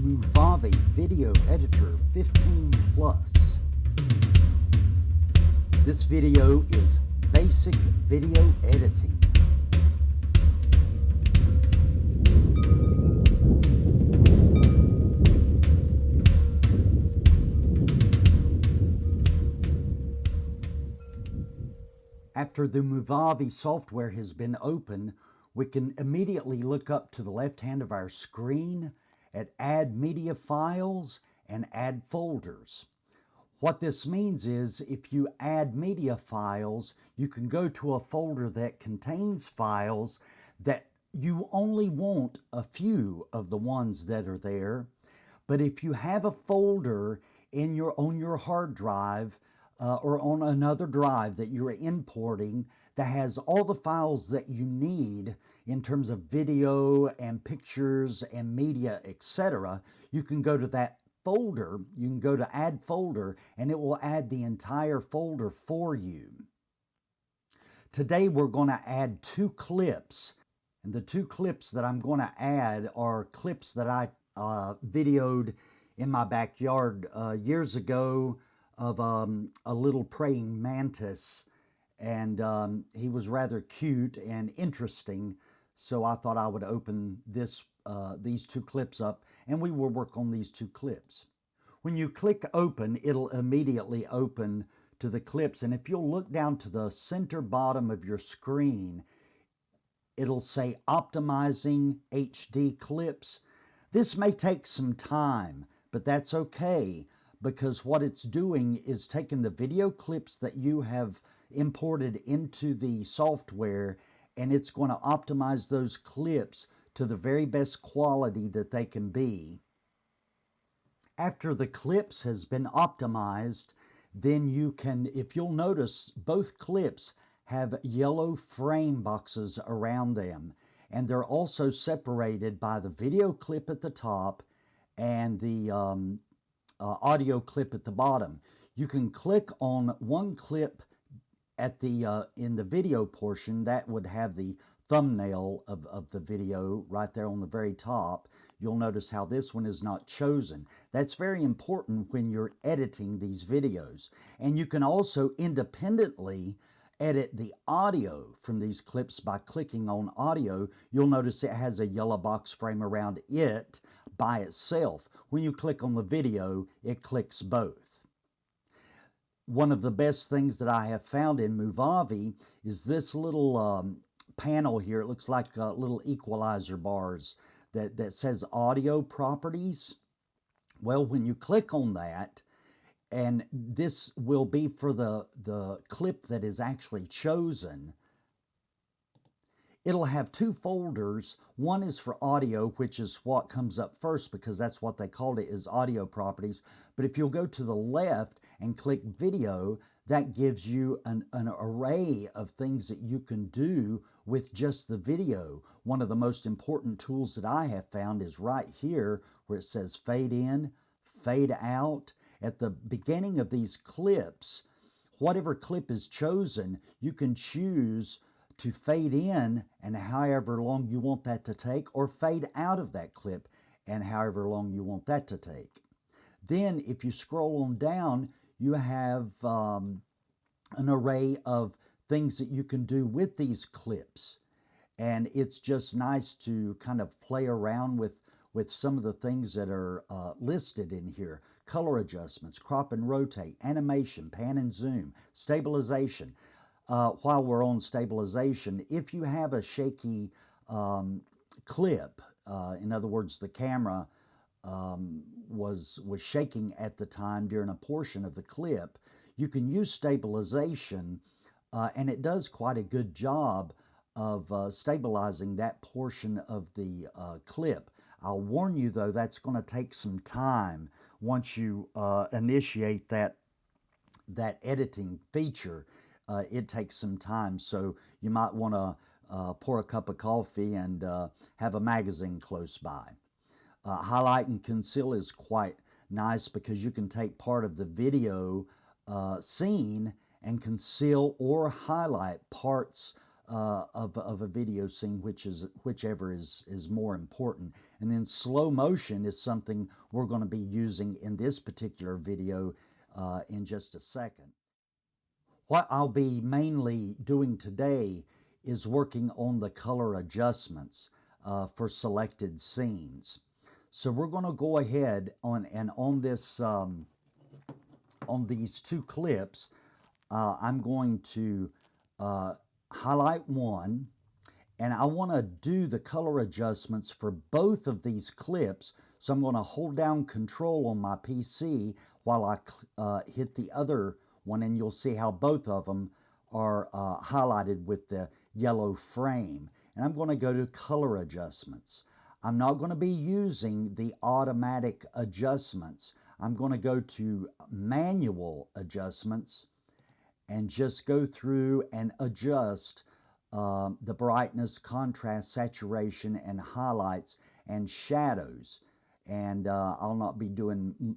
Movavi Video Editor 15 Plus. This video is basic video editing. After the Movavi software has been open, we can immediately look up to the left hand of our screen at Add Media Files and Add Folders. What this means is if you add media files, you can go to a folder that contains files that you only want a few of the ones that are there. But if you have a folder on your hard drive or on another drive that you're importing that has all the files that you need in terms of video and pictures and media, etc., you can go to that folder, you can go to Add Folder, and it will add the entire folder for you. Today we're going to add 2 clips, and the 2 clips that I'm going to add are clips that I videoed in my backyard years ago of a little praying mantis, and he was rather cute and interesting, so I thought I would open these 2 clips up and we will work on these 2 clips. When you click open, it'll immediately open to the clips, and if you'll look down to the center bottom of your screen, it'll say Optimizing HD Clips. This may take some time, but that's okay, because what it's doing is taking the video clips that you have imported into the software, and it's going to optimize those clips to the very best quality that they can be. After the clips has been optimized, then you can, if you'll notice, both clips have yellow frame boxes around them, and they're also separated by the video clip at the top and the audio clip at the bottom. You can click on one clip at the in the video portion that would have the thumbnail of the video right there on the very top. You'll notice how this one is not chosen. That's very important when you're editing these videos. And you can also independently edit the audio from these clips by clicking on audio. You'll notice it has a yellow box frame around it by itself. When you click on the video, it clicks both. One of the best things that I have found in Movavi is this little panel here. It looks like little equalizer bars that says audio properties. Well, when you click on that, and this will be for the clip that is actually chosen, it'll have 2 folders. One is for audio, which is what comes up first because that's what they called it, is audio properties. But if you'll go to the left and click video, that gives you an array of things that you can do with just the video. One of the most important tools that I have found is right here where it says fade in, fade out. At the beginning of these clips, whatever clip is chosen, you can choose to fade in and however long you want that to take, or fade out of that clip and however long you want that to take. Then if you scroll on down, you have an array of things that you can do with these clips. And it's just nice to kind of play around with some of the things that are listed in here. Color adjustments, crop and rotate, animation, pan and zoom, stabilization. While we're on stabilization, if you have a shaky clip, in other words, the camera was shaking at the time during a portion of the clip, you can use stabilization, and it does quite a good job of stabilizing that portion of the clip. I'll warn you though, that's going to take some time once you initiate that editing feature. It takes some time, so you might want to pour a cup of coffee and have a magazine close by. Highlight and conceal is quite nice because you can take part of the video scene and conceal or highlight parts of a video scene, whichever is more important. And then slow motion is something we're going to be using in this particular video in just a second. What I'll be mainly doing today is working on the color adjustments for selected scenes. So we're going to go ahead on this on these two clips. I'm going to highlight one, and I want to do the color adjustments for both of these clips. So I'm going to hold down Control on my PC while I hit the other one, and you'll see how both of them are highlighted with the yellow frame. And I'm going to go to color adjustments. I'm not going to be using the automatic adjustments. I'm going to go to manual adjustments and just go through and adjust the brightness, contrast, saturation, and highlights and shadows. And I'll not be doing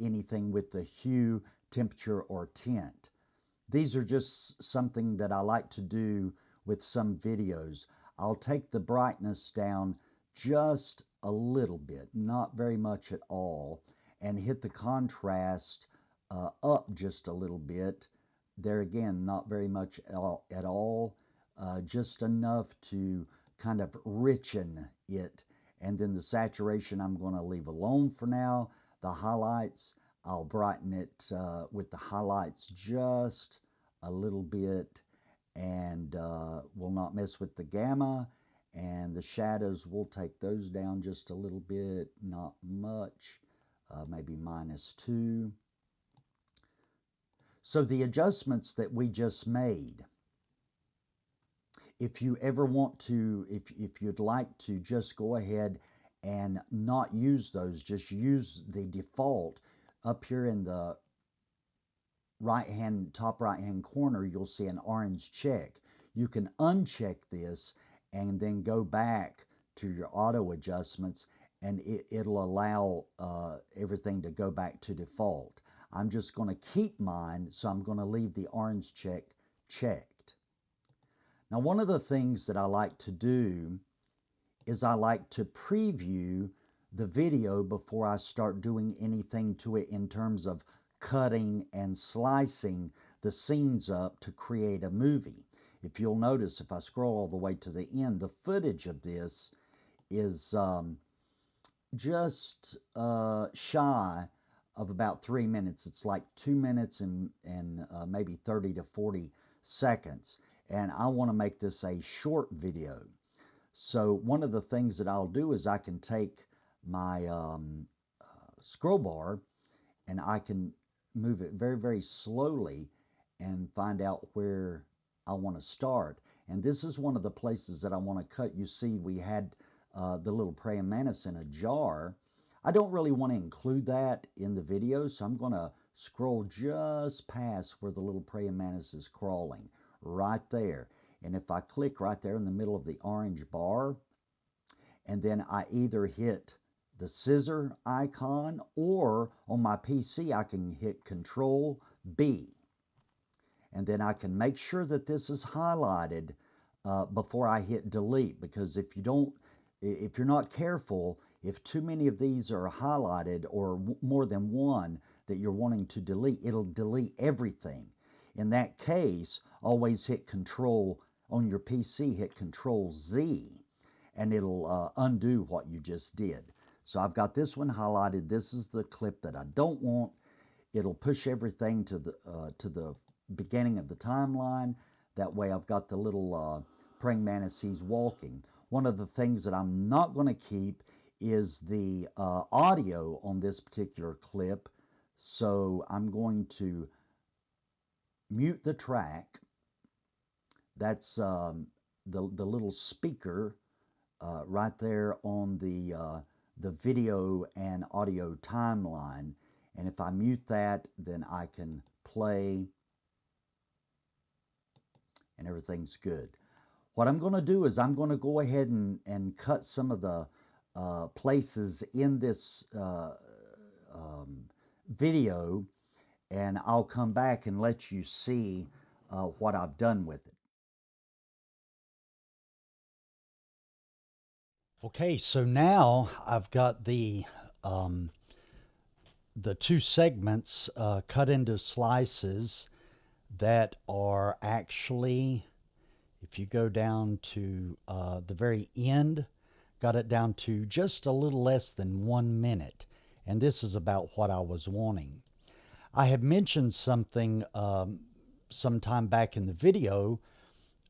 anything with the hue, temperature, or tint. These are just something that I like to do with some videos. I'll take the brightness down just a little bit, not very much at all, and hit the contrast up just a little bit. There again, not very much at all, just enough to kind of richen it. And then the saturation I'm going to leave alone for now. The highlights, I'll brighten it with the highlights just a little bit, and will not mess with the gamma. And the shadows, we'll take those down just a little bit, not much, maybe -2. So the adjustments that we just made, if you ever want to, if you'd like to just go ahead and not use those, just use the default up here in the top right hand corner, you'll see an orange check. You can uncheck this and then go back to your auto adjustments, and it'll allow everything to go back to default. I'm just going to keep mine, so I'm going to leave the orange check checked. Now, one of the things that I like to do is I like to preview the video before I start doing anything to it in terms of cutting and slicing the scenes up to create a movie. If you'll notice, if I scroll all the way to the end, the footage of this is just shy of about 3 minutes. It's like 2 minutes and maybe 30 to 40 seconds. And I want to make this a short video. So one of the things that I'll do is I can take my scroll bar and I can move it very, very slowly and find out where I want to start. And this is one of the places that I want to cut. You see, we had the little praying mantis in a jar. I don't really want to include that in the video, so I'm going to scroll just past where the little praying mantis is crawling, right there. And if I click right there in the middle of the orange bar, and then I either hit the scissor icon, or on my PC I can hit Control B. And then I can make sure that this is highlighted before I hit delete, because if you're not careful, if too many of these are highlighted, or more than one that you're wanting to delete, it'll delete everything. In that case, always hit Control on your PC, hit Control Z, and it'll undo what you just did. So I've got this one highlighted. This is the clip that I don't want. It'll push everything to the beginning of the timeline. That way I've got the little praying mantis, he's walking. One of the things that I'm not going to keep is the audio on this particular clip. So I'm going to mute the track. That's the little speaker right there on the video and audio timeline. And if I mute that, then I can play and everything's good. What I'm going to do is I'm going to go ahead and cut some of the places in this video, and I'll come back and let you see what I've done with it. Okay, so now I've got the two segments cut into slices that are actually, if you go down to the very end, got it down to just a little less than 1 minute. And this is about what I was wanting. I have mentioned something sometime back in the video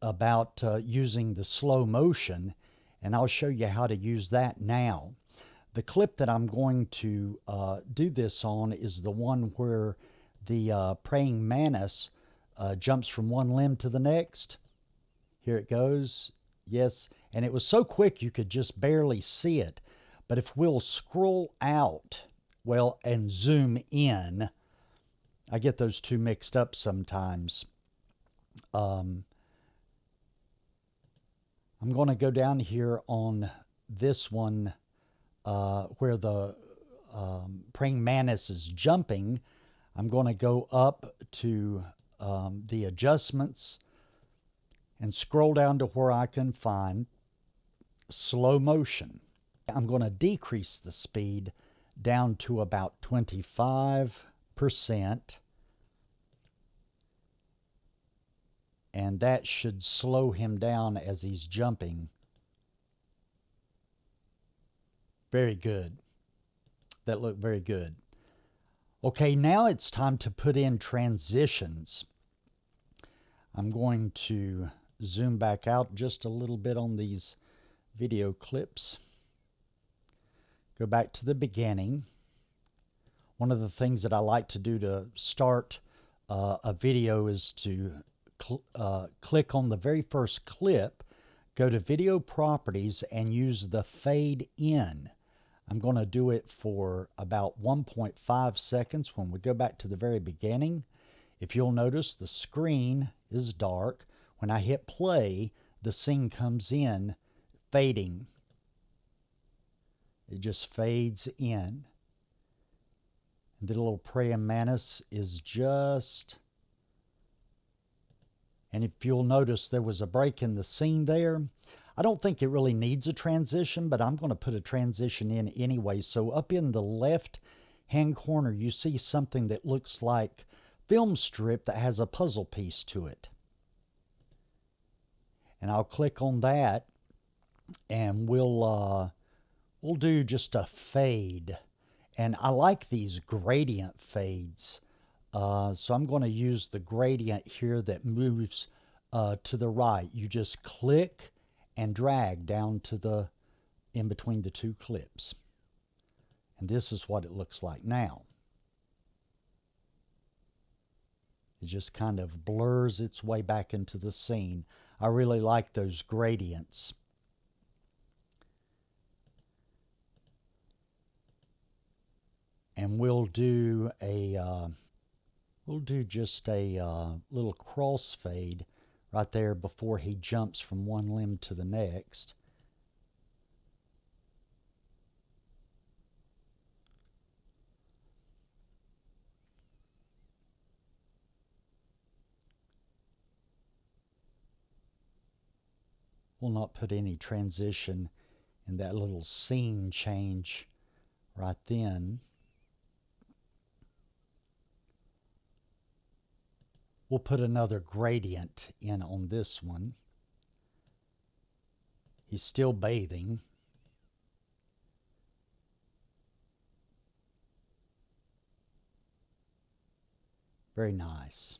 about using the slow motion, and I'll show you how to use that now. The clip that I'm going to do this on is the one where the praying mantis jumps from one limb to the next. Here it goes. Yes, and it was so quick you could just barely see it. But if we'll scroll out, well, and zoom in, I get those two mixed up sometimes. I'm going to go down here on this one where the praying mantis is jumping. I'm going to go up to the adjustments and scroll down to where I can find slow motion. I'm going to decrease the speed down to about 25%, and that should slow him down as he's jumping. Very good. That looked very good. Okay, now it's time to put in transitions. I'm going to zoom back out just a little bit on these video clips. Go back to the beginning. One of the things that I like to do to start a video is to click on the very first clip, go to Video Properties, and use the Fade In. I'm going to do it for about 1.5 seconds. When we go back to the very beginning, if you'll notice, the screen is dark. When I hit play, the scene comes in fading. It just fades in. And the little praying mantis is just... And if you'll notice, there was a break in the scene there. I don't think it really needs a transition, but I'm going to put a transition in anyway. So up in the left-hand corner, you see something that looks like film strip that has a puzzle piece to it. And I'll click on that, and we'll do just a fade. And I like these gradient fades. So I'm going to use the gradient here that moves to the right. You just click and drag down to the in between the two clips. And this is what it looks like now. It just kind of blurs its way back into the scene. I really like those gradients. And we'll do just a little crossfade right there before he jumps from one limb to the next. We'll not put any transition in that little scene change right then. We'll put another gradient in on this one. He's still bathing. Very nice.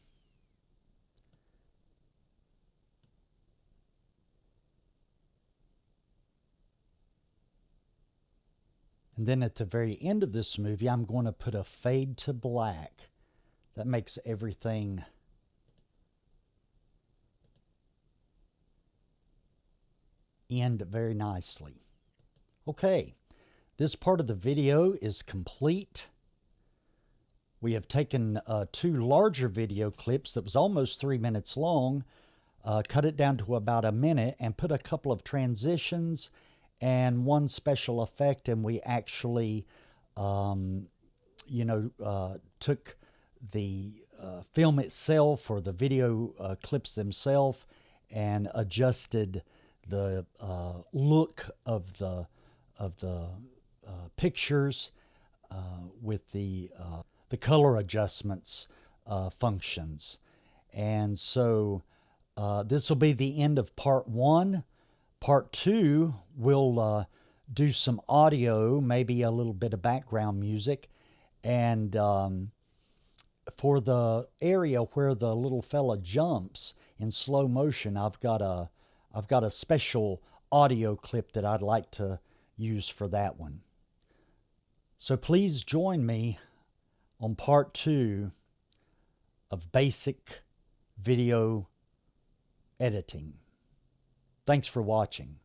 And then at the very end of this movie, I'm going to put a fade to black. That makes everything end very nicely. Okay, this part of the video is complete. We have taken two larger video clips that was almost 3 minutes long, cut it down to about a minute, and put a couple of transitions and one special effect, and we actually, took the film itself or the video clips themselves and adjusted the look of the pictures with the color adjustments functions. And so this will be the end of part one. Part two, we'll do some audio, maybe a little bit of background music, and for the area where the little fella jumps in slow motion, I've got a special audio clip that I'd like to use for that one. So please join me on part two of basic video editing. Thanks for watching.